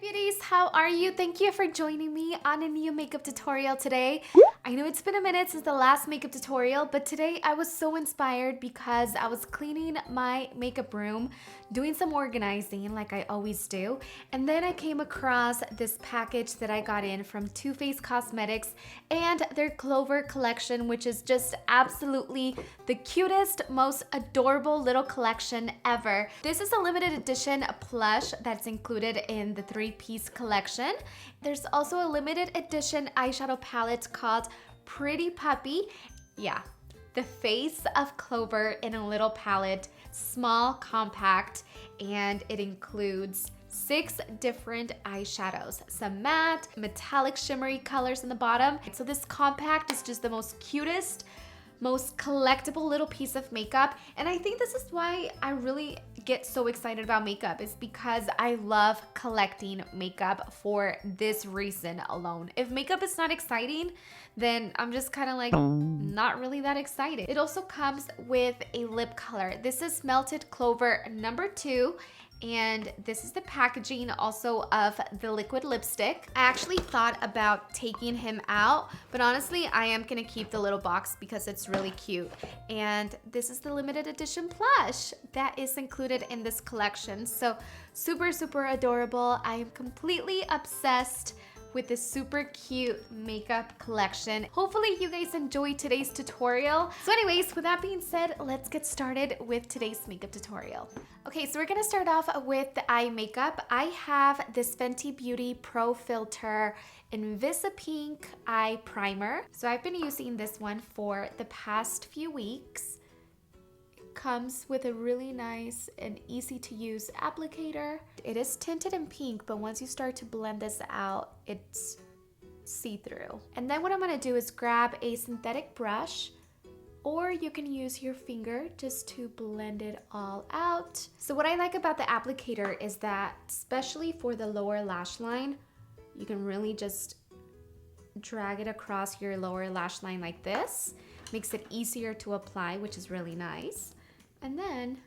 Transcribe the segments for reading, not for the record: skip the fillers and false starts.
Beauties, how are you? Thank you for joining me on a new makeup tutorial today. I know it's been a minute since the last makeup tutorial, but today I was so inspired because I was cleaning my makeup room, doing some organizing like I always do, and then I came across this package that I got in from Too Faced Cosmetics and their Clover Collection, which is just absolutely the cutest, most adorable little collection ever. This is a limited edition plush that's included in the 3-piece collection. There's also a limited edition eyeshadow palette called Pretty Puppy. Yeah, the face of Clover in a little palette, small, compact, and it includes 6 different eyeshadows, some matte, metallic shimmery colors in the bottom. So this compact is just the most cutest, most collectible little piece of makeup, and I think this is why I really get so excited about makeup, is because I love collecting makeup for this reason alone. If makeup is not exciting, then I'm just kind of like not really that excited. It also comes with a lip color. This is Melted Clover number 2. And this is the packaging also of the liquid lipstick. I actually thought about taking him out, but honestly, I am gonna keep the little box because it's really cute. And this is the limited edition plush that is included in this collection. So super, super adorable. I am completely obsessed with this super cute makeup collection. Hopefully you guys enjoyed today's tutorial. So anyways, with that being said, let's get started with today's makeup tutorial. Okay, so we're gonna start off with the eye makeup. I have this Fenty Beauty Pro Filter in Vissa Pink Eye Primer. So I've been using this one for the past few weeks. Comes with a really nice and easy to use applicator. It is tinted in pink, but once you start to blend this out, it's see-through. And then what I'm gonna do is grab a synthetic brush, or you can use your finger just to blend it all out. So what I like about the applicator is that, especially for the lower lash line, you can really just drag it across your lower lash line like this. Makes it easier to apply, which is really nice. And then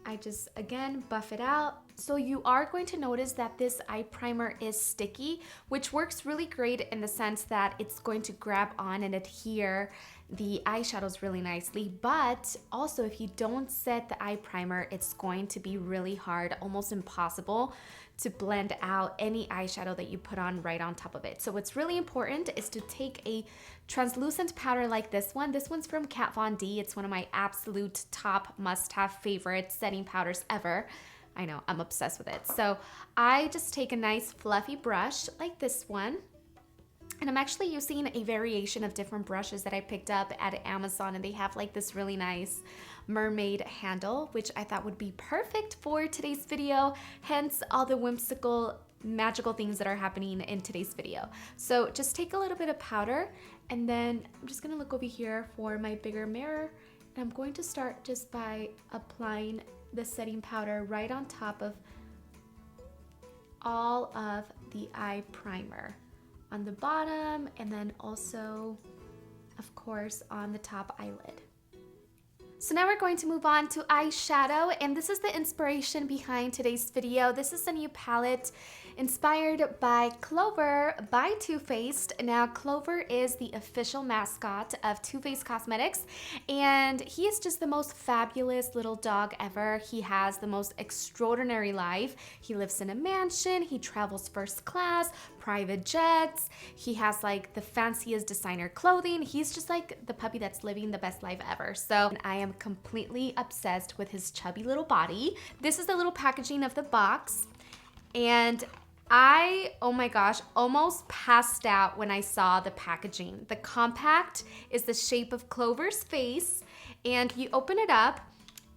I just, again, buff it out. So you are going to notice that this eye primer is sticky, which works really great in the sense that it's going to grab on and adhere the eyeshadows really nicely. But also, if you don't set the eye primer, it's going to be really hard, almost impossible to blend out any eyeshadow that you put on right on top of it. So what's really important is to take a translucent powder like this one. This one's from Kat Von D. It's one of my absolute top must-have favorite setting powders ever. I know, I'm obsessed with it. So I just take a nice fluffy brush like this one. And I'm actually using a variation of different brushes that I picked up at Amazon, and they have like this really nice mermaid handle, which I thought would be perfect for today's video, hence all the whimsical, magical things that are happening in today's video. So just take a little bit of powder, and then I'm just gonna look over here for my bigger mirror, and I'm going to start just by applying the setting powder right on top of all of the eye primer. On the bottom, and then also, of course, on the top eyelid. So now we're going to move on to eyeshadow, and this is the inspiration behind today's video. This is a new palette inspired by Clover by Too Faced. Now, Clover is the official mascot of Too Faced Cosmetics, and he is just the most fabulous little dog ever. He has the most extraordinary life. He lives in a mansion, he travels first class, private jets, he has like the fanciest designer clothing. He's just like the puppy that's living the best life ever. So I am completely obsessed with his chubby little body. This is the little packaging of the box, and I, oh my gosh, almost passed out when I saw the packaging. The compact is the shape of Clover's face, and you open it up,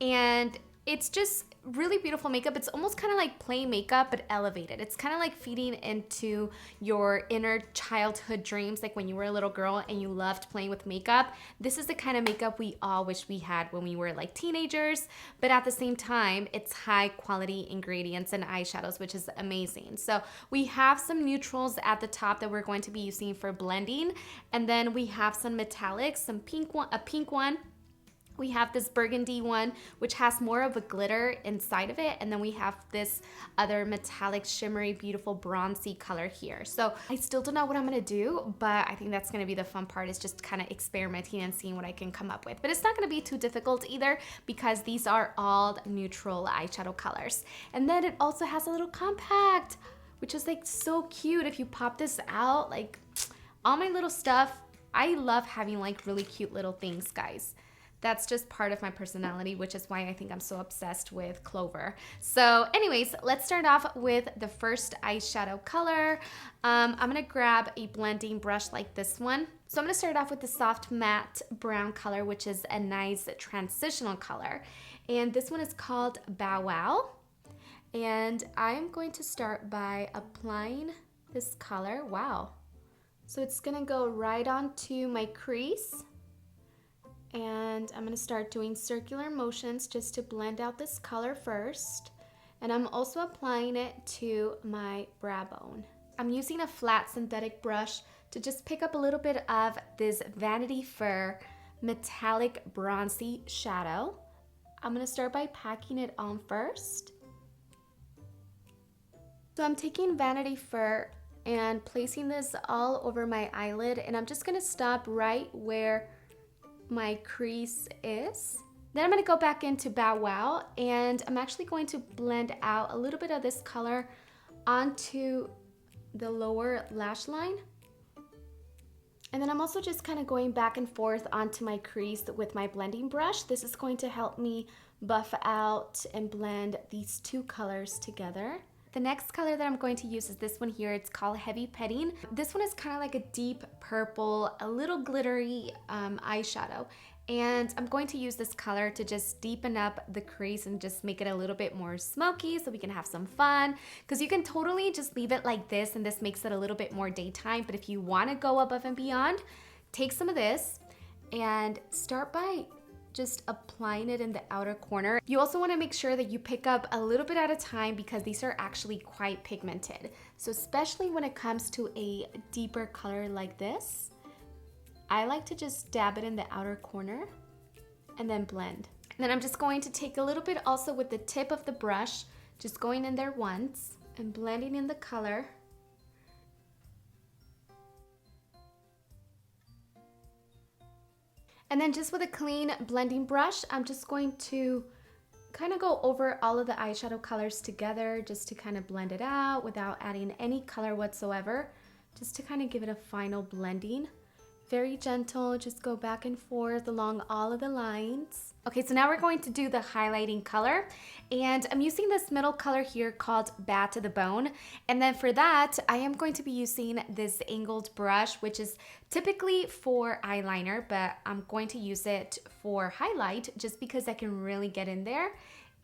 and it's just really beautiful makeup. It's almost kind of like plain makeup, but elevated. It's kind of like feeding into your inner childhood dreams, like when you were a little girl and you loved playing with makeup. This is the kind of makeup we all wish we had when we were like teenagers, but at the same time, it's high quality ingredients and eyeshadows, which is amazing. So we have some neutrals at the top that we're going to be using for blending, and then we have some metallics, some pink one, a pink one, We have this burgundy one, which has more of a glitter inside of it. And then we have this other metallic, shimmery, beautiful bronzy color here. So I still don't know what I'm gonna do, but I think that's gonna be the fun part, is just kind of experimenting and seeing what I can come up with. But it's not gonna be too difficult either, because these are all neutral eyeshadow colors. And then it also has a little compact, which is like so cute. If you pop this out, like all my little stuff, I love having like really cute little things, guys. That's just part of my personality, which is why I think I'm so obsessed with Clover. So anyways, let's start off with the first eyeshadow color. I'm gonna grab a blending brush like this one. So I'm gonna start off with the soft matte brown color, which is a nice transitional color. And this one is called Bow Wow. And I'm going to start by applying this color. Wow. So it's gonna go right onto my crease. And I'm gonna start doing circular motions just to blend out this color first. And I'm also applying it to my brow bone. I'm using a flat synthetic brush to just pick up a little bit of this Vanity Fair metallic bronzy shadow. I'm gonna start by packing it on first. So I'm taking Vanity Fair and placing this all over my eyelid, and I'm just gonna stop right where my crease is. Then I'm gonna go back into Bow Wow, and I'm actually going to blend out a little bit of this color onto the lower lash line. And then I'm also just kind of going back and forth onto my crease with my blending brush. This is going to help me buff out and blend these two colors together. The next color that I'm going to use is this one here. It's called Heavy Petting. This one is kind of like a deep purple, a little glittery eyeshadow. And I'm going to use this color to just deepen up the crease and just make it a little bit more smoky so we can have some fun. Because you can totally just leave it like this, and this makes it a little bit more daytime. But if you want to go above and beyond, take some of this and start by just applying it in the outer corner. You also want to make sure that you pick up a little bit at a time, because these are actually quite pigmented. So especially when it comes to a deeper color like this, I like to just dab it in the outer corner and then blend. And then I'm just going to take a little bit also with the tip of the brush, just going in there once and blending in the color. And then just with a clean blending brush, I'm just going to kind of go over all of the eyeshadow colors together, just to kind of blend it out without adding any color whatsoever, just to kind of give it a final blending. Very gentle, just go back and forth along all of the lines. Okay, so now we're going to do the highlighting color, and I'm using this middle color here called Bad to the Bone. And then for that, I am going to be using this angled brush, which is typically for eyeliner, but I'm going to use it for highlight just because I can really get in there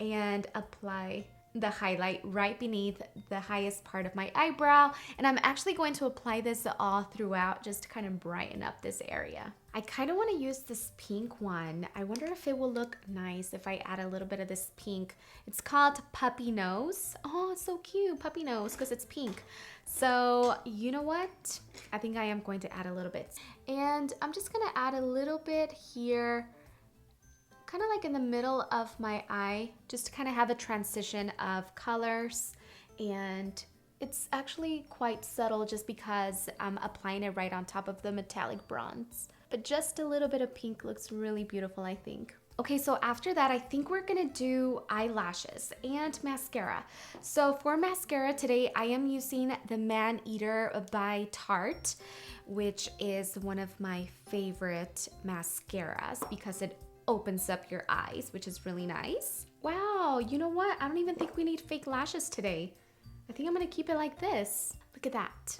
and apply the highlight right beneath the highest part of my eyebrow. And I'm actually going to apply this all throughout just to kind of brighten up this area. I kind of want to use this pink one. I wonder if it will look nice if I add a little bit of this pink. It's called Puppy Nose. Oh, it's so cute, Puppy Nose, because it's pink. So you know what? I think I am going to add a little bit. And I'm just gonna add a little bit here, kind of like in the middle of my eye, just to kind of have a transition of colors. And it's actually quite subtle just because I'm applying it right on top of the metallic bronze. But just a little bit of pink looks really beautiful, I think. Okay, so after that, I think we're gonna do eyelashes and mascara. So for mascara today, I am using the Man Eater by Tarte, which is one of my favorite mascaras because it opens up your eyes, which is really nice. Wow, you know what? I don't even think we need fake lashes today. I think I'm gonna keep it like this. Look at that.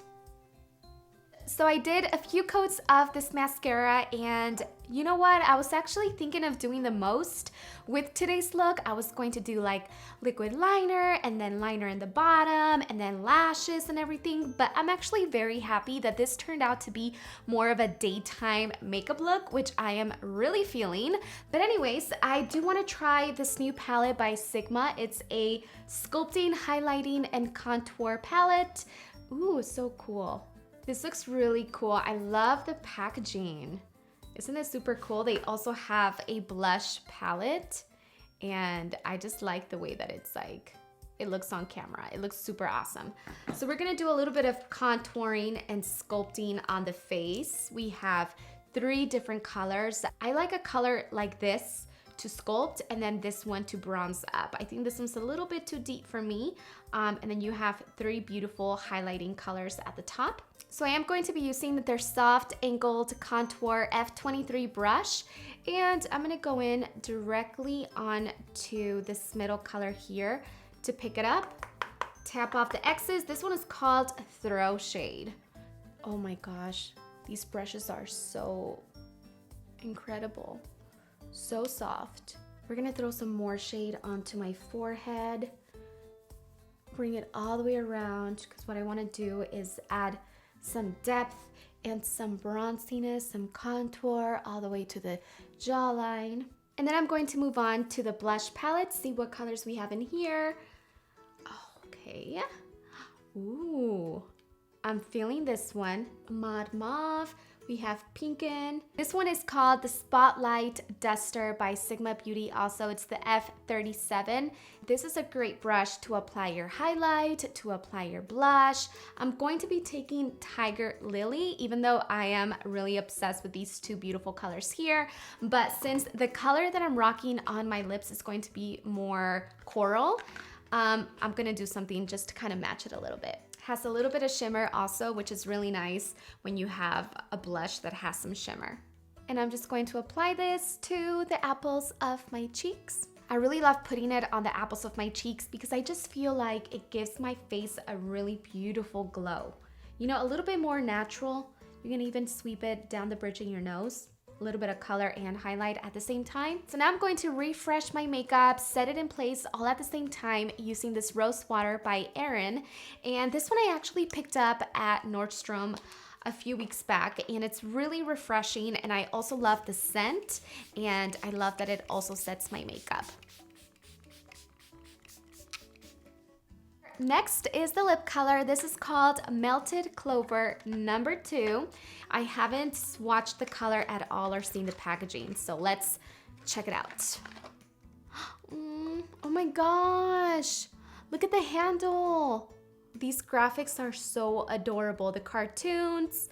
So I did a few coats of this mascara, and you know what? I was actually thinking of doing the most with today's look. I was going to do like liquid liner and then liner in the bottom and then lashes and everything, but I'm actually very happy that this turned out to be more of a daytime makeup look, which I am really feeling. But anyways, I do want to try this new palette by Sigma. It's a sculpting, highlighting, and contour palette. Ooh, so cool. This looks really cool. I love the packaging. Isn't it super cool? They also have a blush palette, and I just like the way that it's like, it looks on camera. It looks super awesome. So we're gonna do a little bit of contouring and sculpting on the face. We have 3 different colors. I like a color like this to sculpt, and then this one to bronze up. I think this one's a little bit too deep for me. And then you have 3 beautiful highlighting colors at the top. So I am going to be using their soft angled contour F23 brush, and I'm gonna go in directly on to this middle color here to pick it up, tap off the X's. This one is called Throw Shade. Oh my gosh, these brushes are so incredible. So soft. We're gonna throw some more shade onto my forehead. Bring it all the way around, because what I wanna do is add some depth and some bronziness, some contour all the way to the jawline. And then I'm going to move on to the blush palette, see what colors we have in here. Okay. Ooh, I'm feeling this one. Mod Mauve. We have Pinkin. This one is called the Spotlight Duster by Sigma Beauty. Also, it's the F37. This is a great brush to apply your highlight, to apply your blush. I'm going to be taking Tiger Lily, even though I am really obsessed with these 2 beautiful colors here. But since the color that I'm rocking on my lips is going to be more coral, I'm gonna do something just to kind of match it a little bit. Has a little bit of shimmer also, which is really nice when you have a blush that has some shimmer. And I'm just going to apply this to the apples of my cheeks. I really love putting it on the apples of my cheeks because I just feel like it gives my face a really beautiful glow. You know, a little bit more natural. You can even sweep it down the bridge of your nose. A little bit of color and highlight at the same time. So now I'm going to refresh my makeup, set it in place all at the same time using this Rose Water by Erin. And this one I actually picked up at Nordstrom a few weeks back, and it's really refreshing, and I also love the scent, and I love that it also sets my makeup. Next is the lip color. This is called Melted Clover number 2. I haven't swatched the color at all or seen the packaging, so let's check it out. Oh my gosh, look at the handle. These graphics are so adorable. The cartoons,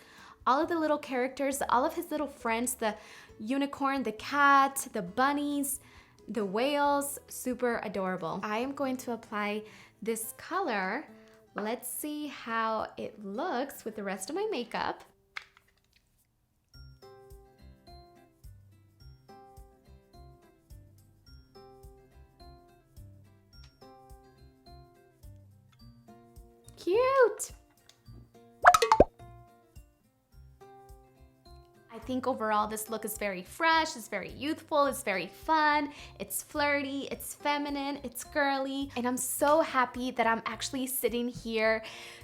all of the little characters, all of his little friends, the unicorn, the cat, the bunnies, the whales, super adorable. I am going to apply this color. Let's see how it looks with the rest of my makeup. Cute! I think overall this look is very fresh, it's very youthful, it's very fun, it's flirty, it's feminine, it's girly, and I'm so happy that I'm actually sitting here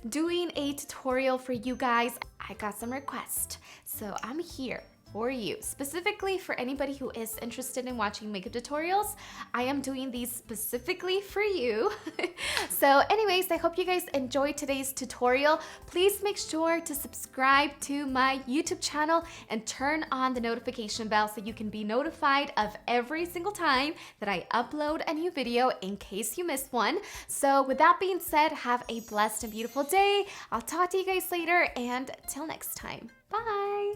doing a tutorial for you guys. I got some requests, so I'm here for you, specifically for anybody who is interested in watching makeup tutorials. I am doing these specifically for you. So anyways, I hope you guys enjoyed today's tutorial. Please make sure to subscribe to my YouTube channel and turn on the notification bell so you can be notified of every single time that I upload a new video in case you missed one. So with that being said, have a blessed and beautiful day. I'll talk to you guys later, and till next time, bye.